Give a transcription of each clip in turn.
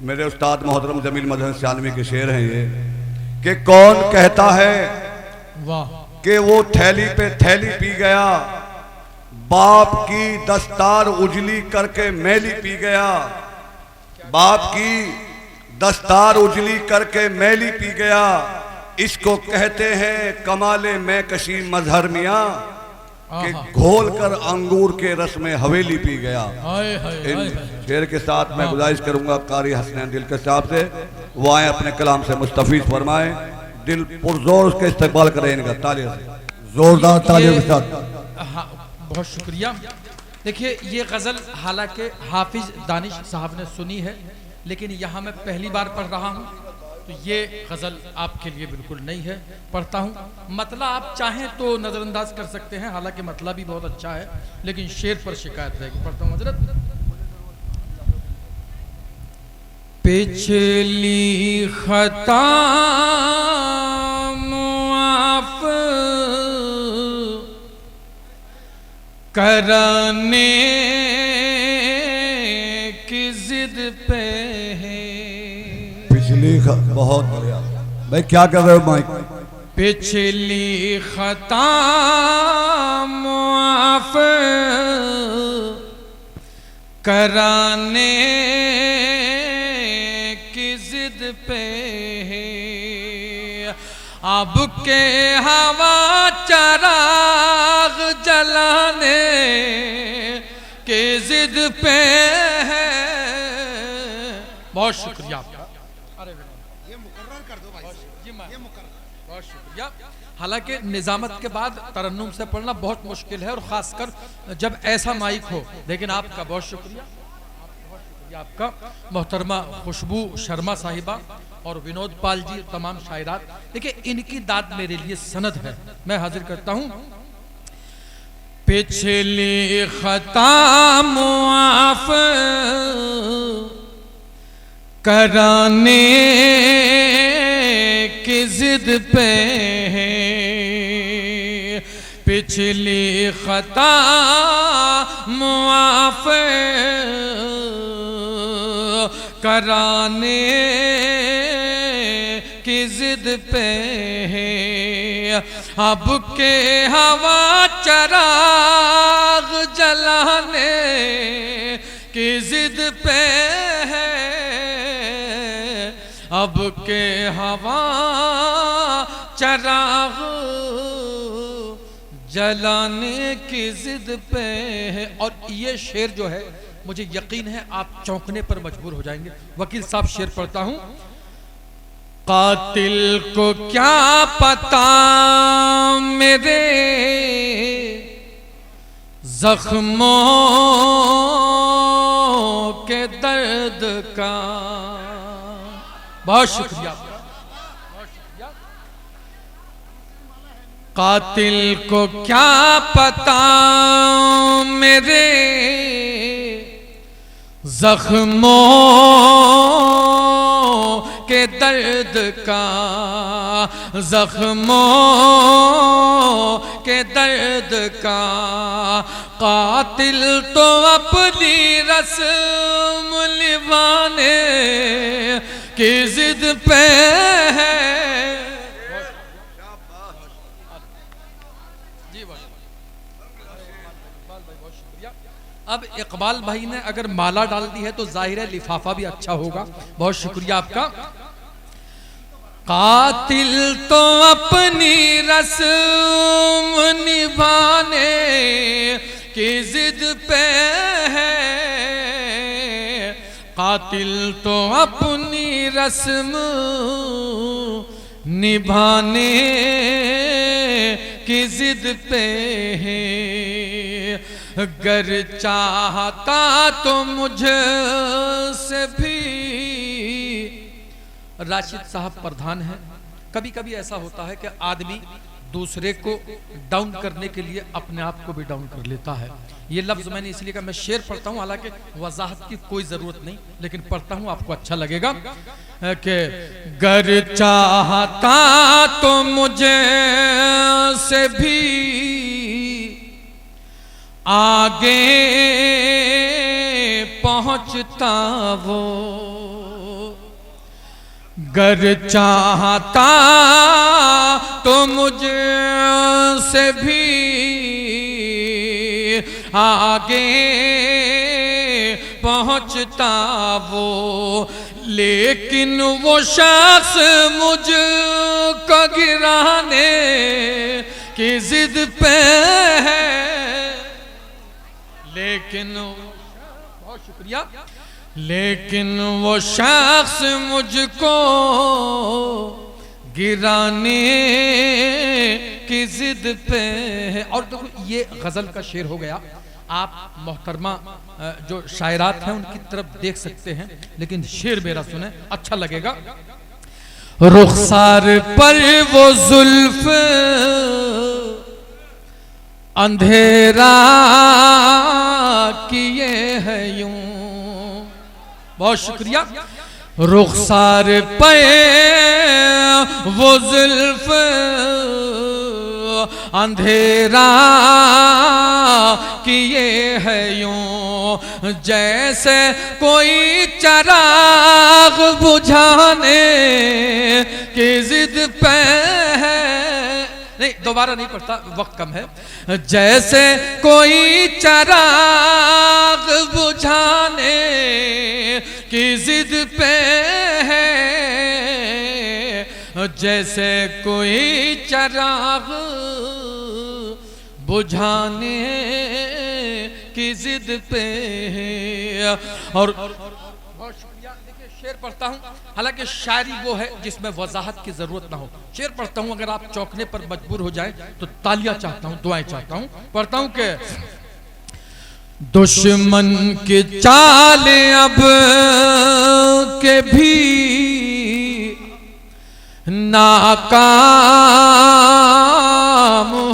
मेरे उस्ताद मोहतरम जमील मदन सियालवी के शेर हैं ये कि कौन कहता है वाह कि वो थैली पे थैली पी गया, बाप की दस्तार उजली करके मैली पी गया, बाप की दस्तार उजली करके मैली पी गया, इसको कहते हैं कमाले मैं कशी मजहर मियाँ कि घोल कर अंगूर के रस में हवेली पी गया। इन शेर के साथ मैं गुजारिश करूंगा कारी हसनैन दिलकश साहब से वो आए अपने कलाम से मुस्तफीज फरमाएं, दिल पुरजोर उसके इस्तेमाल करें इनका तालियों से, जोरदार तालियों के साथ। हाँ, बहुत शुक्रिया। देखिए ये गज़ल हालांकि हाफिज दानिश साहब ने सुनी है, लेकिन यहाँ मैं पहली बार पढ़ रहा हूँ, तो ये गज़ल आपके लिए बिल्कुल नई है। पढ़ता हूँ, मतला आप चाहें तो नज़रअंदाज कर सकते हैं, हालांकि मतला भी बहुत अच्छा है, लेकिन शेर पर शिकायत रहेगी। पढ़ता हूँ हजरत। पिछली खता मुआफ करने की जिद पे है। बहुत बढ़िया भाई, क्या कर रहे हो माइक? पिछली खता मुआफ कराने की जिद पे है, अब के हवा चराग जलाने की जिद पे है। बहुत शुक्रिया आपका। बहुत शुक्रिया। हालांकि निजामत के बाद तरन्नुम से पढ़ना बहुत मुश्किल है, और खासकर जब ऐसा माइक हो, लेकिन आपका बहुत शुक्रिया। आपका मोहतरमा खुशबू शर्मा साहिबा और विनोद पाल जी तमाम शायरात, देखिए इनकी दाद मेरे लिए सनद है, मैं हाजिर करता हूं। पिछली खता मुआफ कराने की जिद पे है, पिछली खता मुआफ कराने की जिद पे है, अब के हवा चराग जलाने की जिद पे है, अब के हवा चराग जलाने की जिद पे है। और ये शेर जो है मुझे यकीन है आप चौंकने पर मजबूर हो जाएंगे। वकील साहब शेर पढ़ता हूं। कातिल को क्या पता मेरे जख्मों के दर्द का। बहुत शुक्रिया। कातिल को क्या पता मेरे जख्मों के दर्द का, जख्मों के दर्द का। कातिल तो अपनी रस्म निभाने की जिद पे है। अब इकबाल भाई ने अगर माला डाल दी है तो जाहिर है लिफाफा भी अच्छा होगा। बहुत शुक्रिया आपका। कातिल तो अपनी रस्म निभाने की जिद पे है, कातिल तो अपनी रस्म निभाने की जिद पे है। गर चाहता तो मुझसे भी। राशिद साहब प्रधान है। कभी कभी ऐसा होता है कि आदमी दूसरे को डाउन करने के लिए अपने आप को भी डाउन कर लेता है। ये लफ्ज मैंने इसलिए कहा, मैं शेर पढ़ता हूँ, हालांकि वजाहत की कोई जरूरत नहीं, लेकिन पढ़ता हूँ आपको अच्छा लगेगा कि गर चाहता तो मुझे से भी आगे पहुंचता वो गर चाहता तो मुझसे भी आगे पहुंचता वो, लेकिन वो शख्स मुझको गिराने की जिद पे है। लेकिन बहुत शुक्रिया, लेकिन वो शख्स मुझको गिराने की जिद पे है। और देखो ये गजल का शेर हो गया। आप मोहतरमा जो शायरात हैं उनकी तरफ देख सकते हैं, लेकिन शेर मेरा सुने, अच्छा लगेगा। रुखसार पर वो जुल्फ अंधेरा किए है यूं, बहुत शुक्रिया। रुखसार पे वो जुल्फ अंधेरा किए है यूं, जैसे कोई चराग बुझाने की जिद पे है। नहीं, दोबारा नहीं पढ़ता, वक्त कम है। जैसे कोई चराग बुझाने की जिद पे है, जैसे कोई चराग बुझाने की जिद पे है। और बहुत शुक्रिया। देखिए शेर पढ़ता हूँ, हालांकि शायरी वो है जिसमें वजाहत की जरूरत ना हो। शेर पढ़ता हूँ, अगर आप चौंकने पर मजबूर हो जाए तो तालियां चाहता हूँ, दुआएं चाहता हूँ। पढ़ता हूँ कि दुश्मन की चाल अब के भी नाकाम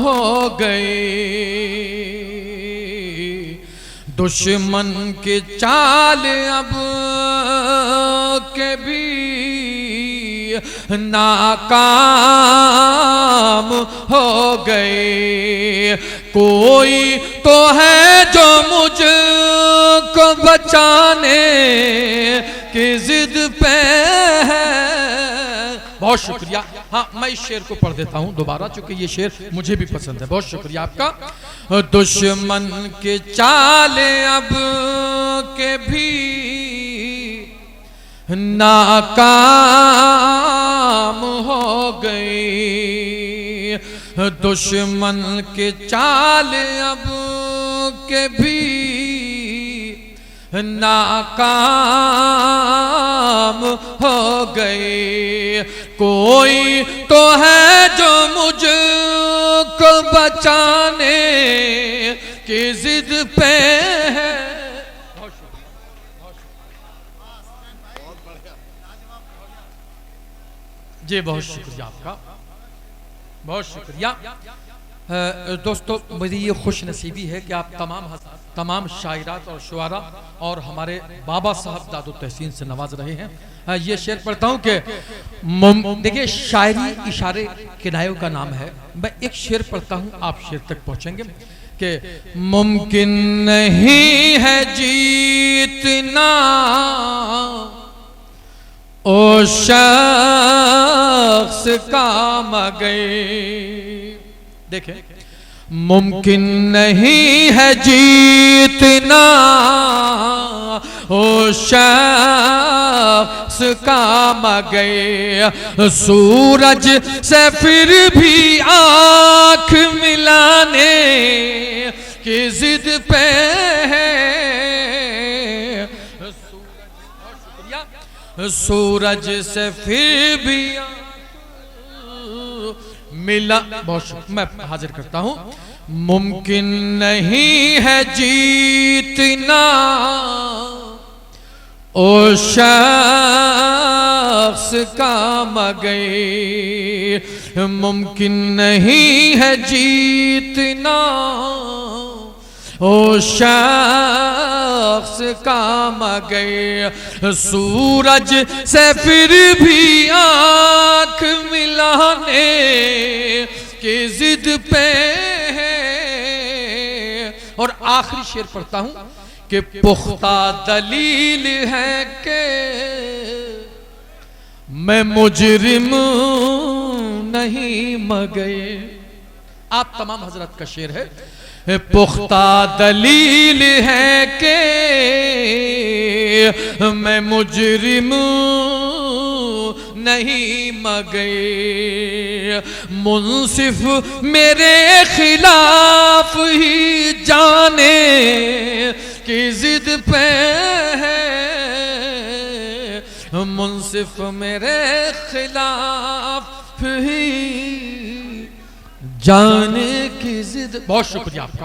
हो गई, दुश्मन की चाल अब के भी नाकाम हो गए। कोई तो है जो मुझको बचाने की जिद पे है। बहुत शुक्रिया। हाँ, मैं इस शेर को पढ़ देता हूँ दोबारा, चूंकि ये शेर मुझे भी पसंद है। बहुत शुक्रिया आपका। दुश्मन के चाल अब के भी नाकाम हो गई, दुश्मन के चाल अब के भी नाकाम हो गए। कोई तो है जो मुझको बचाने की जिद पे है। जी बहुत शुक्रिया आपका, बहुत शुक्रिया। दोस्तों, मेरी ये खुश नसीबी है कि आप तमाम शायरात और शुआरा और हमारे बाबा साहब दादो तहसीन से नवाज रहे हैं। ये शेर पढ़ता हूँ कि देखिए, शायरी इशारे किनायों का नाम है। मैं एक शेर पढ़ता हूँ, आप शेर तक पहुँचेंगे कि मुमकिन नहीं है जीतना ओ शख्स काम गए। देखें, मुमकिन नहीं है जीतना ओ शख्स काम गए। सूरज से फिर भी आँख मिलाने की जिद पे है। सूरज से फिर भी मिला। बहुत मैं हाजिर करता हूं। मुमकिन नहीं है जीतना ओ शख्स काम गए। मुमकिन नहीं है जीतना ओ शख्स काम गए। सूरज से फिर भी आँख मिलाने की जिद पे है। और आखिरी शेर पढ़ता हूं कि पुख्ता दलील है कि मैं मुजरिम नहीं मगर, आप तमाम हजरत का शेर है। पुख्ता दलील है कि मैं मुजरिम नहीं मगर, मुंसिफ मेरे खिलाफ ही जाने की जिद पे है, मुंसिफ मेरे खिलाफ ही जाने की जिद। बहुत शुक्रिया आपका।